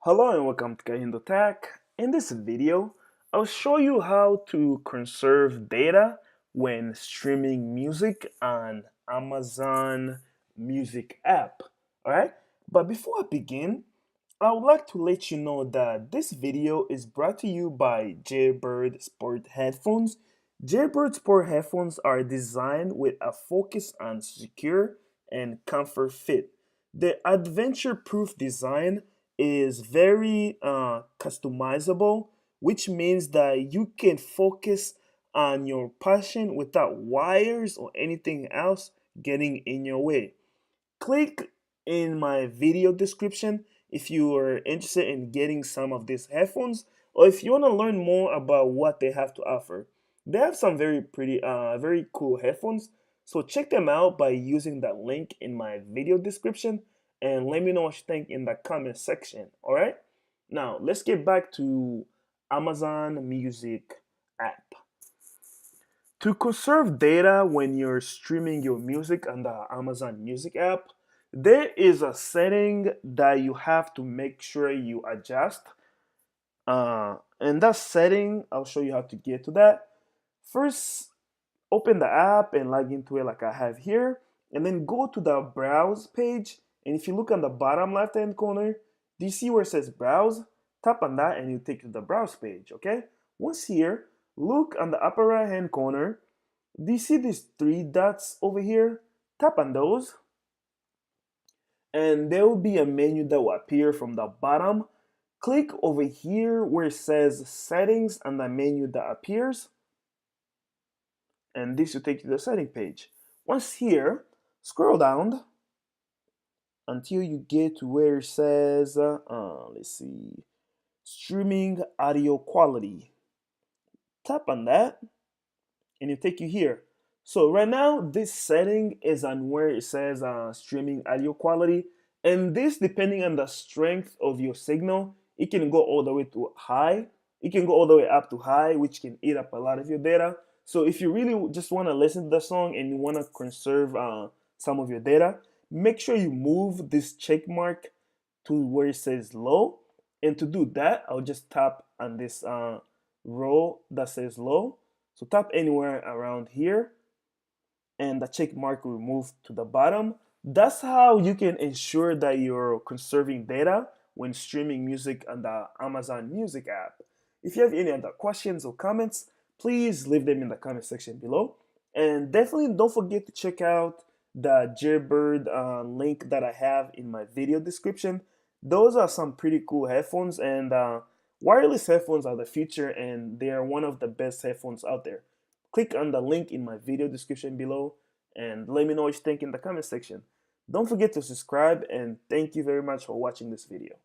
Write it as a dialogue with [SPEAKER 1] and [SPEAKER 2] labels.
[SPEAKER 1] Hello and welcome to KahindoTech. In this video, I'll show you how to conserve data when streaming music on Amazon Music app. Alright? But before I begin, I would like to let you know that this video is brought to you by Jaybird Sport Headphones. Jaybird Sport Headphones are designed with a focus on secure and comfort fit. The adventure-proof design is very customizable, which means that you can focus on your passion without wires or anything else getting in your way. Click in my video description if you are interested in getting some of these headphones or if you want to learn more about what they have to offer. They have some very cool headphones, so check them out by using that link in my video description and let me know what you think in the comment section. All right, now let's get back to Amazon Music app. To conserve data when you're streaming your music on the Amazon Music app, there is a setting that you have to make sure you adjust. And that setting, I'll show you how to get to that. First, open the app and log into it like I have here, and then go to the browse page. And if you look on the bottom left hand corner, do you see where it says browse? Tap on that and you take you to the browse page, okay? Once here, look on the upper right hand corner. Do you see these three dots over here? Tap on those and there will be a menu that will appear from the bottom. Click over here where it says settings and the menu that appears, and this will take you to the setting page. Once here, scroll down until you get to where it says let's see, streaming audio quality. Tap on that and it'll take you here. So right now this setting is on where it says streaming audio quality, and this, depending on the strength of your signal, it can go all the way to high. It can go all the way up to high, which can eat up a lot of your data. So if you really just want to listen to the song and you want to conserve some of your data, make sure you move this check mark to where it says low. And to do that, I'll just tap on this row that says low. So tap anywhere around here and the check mark will move to the bottom. That's how you can ensure that you're conserving data when streaming music on the Amazon Music app. If you have any other questions or comments, please leave them in the comment section below. And definitely don't forget to check out the Jaybird link that I have in my video description. Those are some pretty cool headphones, and wireless headphones are the future, and they are one of the best headphones out there. Click on the link in my video description below and let me know what you think in the comment section. Don't forget to subscribe, and thank you very much for watching this video.